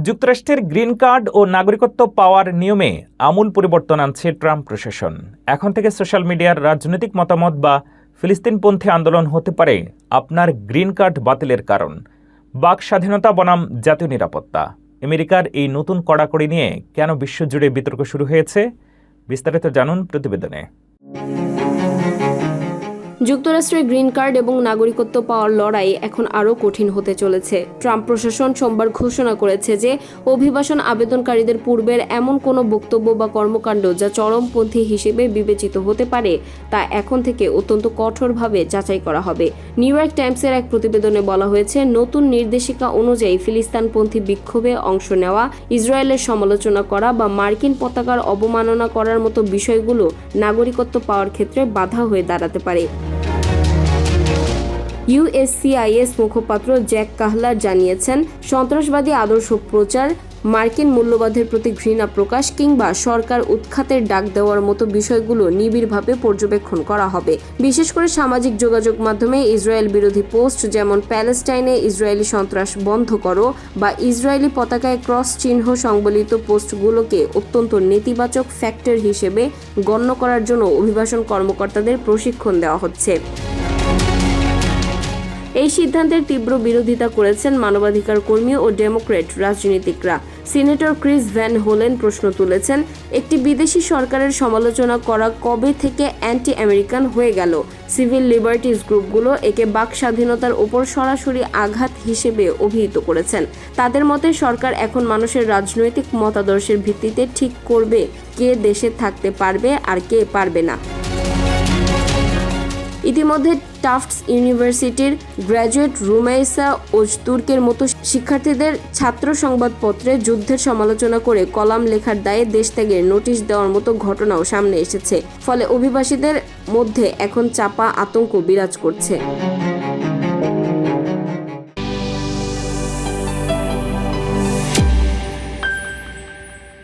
যুক্তরাষ্ট্রের green card ও নাগরিকত্ব পাওয়ার নিয়মে আমূল পরিবর্তন আনছে ট্রাম্প প্রশাসন। এখন থেকে সোশ্যাল মিডিয়ার রাজনৈতিক মতামত বা ফিলিস্তিনপন্থী আন্দোলন হতে পারে আপনার গ্রিন কার্ড বাতিলের কারণ। বাক স্বাধীনতা বনাম জাতীয় নিরাপত্তা, আমেরিকার এই নতুন কড়াকড়ি নিয়ে কেন বিশ্বজুড়ে বিতর্ক শুরু হয়েছে, বিস্তারিত জানুন প্রতিবেদনে। যুক্তরাষ্ট্রের গ্রিন কার্ড এবং নাগরিকত্ব পাওয়ার লড়াই এখন আরও কঠিন হতে চলেছে। ট্রাম্প প্রশাসন সোমবার ঘোষণা করেছে যে অভিবাসন আবেদনকারীদের পূর্বের এমন কোনো বক্তব্য বা কর্মকাণ্ড যা চরমপন্থী হিসেবে বিবেচিত হতে পারে তা এখন থেকে অত্যন্ত কঠোরভাবে যাচাই করা হবে। নিউ ইয়র্ক টাইমসের এক প্রতিবেদনে বলা হয়েছে, নতুন নির্দেশিকা অনুযায়ী ফিলিস্তিনপন্থী বিক্ষোভে অংশ নেওয়া, ইসরায়েলের সমালোচনা করা বা মার্কিন পতাকার অবমাননা করার মতো বিষয়গুলো নাগরিকত্ব পাওয়ার ক্ষেত্রে বাধা হয়ে দাঁড়াতে পারে। ইউএসসিআইএস মুখপাত্র জ্যাক কাহলার জানিয়েছেন, সন্ত্রাসবাদী আদর্শ প্রচার, মার্কিন মূল্যবোধের প্রতি ঘৃণা প্রকাশ কিংবা সরকার উৎখাতের ডাক দেওয়ার মতো বিষয়গুলো নিবিড়ভাবে পর্যবেক্ষণ করা হবে। বিশেষ করে সামাজিক যোগাযোগ মাধ্যমে ইসরায়েল বিরোধী পোস্ট, যেমন প্যালেস্টাইনে ইসরায়েলি সন্ত্রাস বন্ধ করো বা ইসরায়েলি পতাকায় ক্রস চিহ্ন সংবলিত পোস্টগুলোকে অত্যন্ত নেতিবাচক ফ্যাক্টর হিসেবে গণ্য করার জন্য অভিবাসন কর্মকর্তাদের প্রশিক্ষণ দেওয়া হচ্ছে। এই সিদ্ধান্তের তীব্র বিরোধিতা করেছেন মানবাধিকার কর্মী ও ডেমোক্র্যাট রাজনীতিকরা। সিনেটর ক্রিস ভ্যান হোলেন প্রশ্ন তুলেছেন, একটি বিদেশি সরকারের সমালোচনা করা কবে থেকে অ্যান্টি আমেরিকান হয়ে গেল? সিভিল লিবার্টিজ গ্রুপগুলো একে বাক স্বাধীনতার ওপর সরাসরি আঘাত হিসেবে অভিহিত করেছেন। তাদের মতে সরকার এখন মানুষের রাজনৈতিক মতাদর্শের ভিত্তিতে ঠিক করবে কে দেশে থাকতে পারবে আর কে পারবে না। ইতিমধ্যে টাফটস ইউনিভার্সিটির গ্র্যাজুয়েট রুমাইসা ওজতুর্কের মতো শিক্ষার্থীদের ছাত্র সংবাদপত্রে যুদ্ধের সমালোচনা করে কলাম লেখার দায়ে দেশ ত্যাগের নোটিশ দেওয়ার মতো ঘটনাও সামনে এসেছে। ফলে অভিবাসীদের মধ্যে এখন চাপা আতঙ্ক বিরাজ করছে।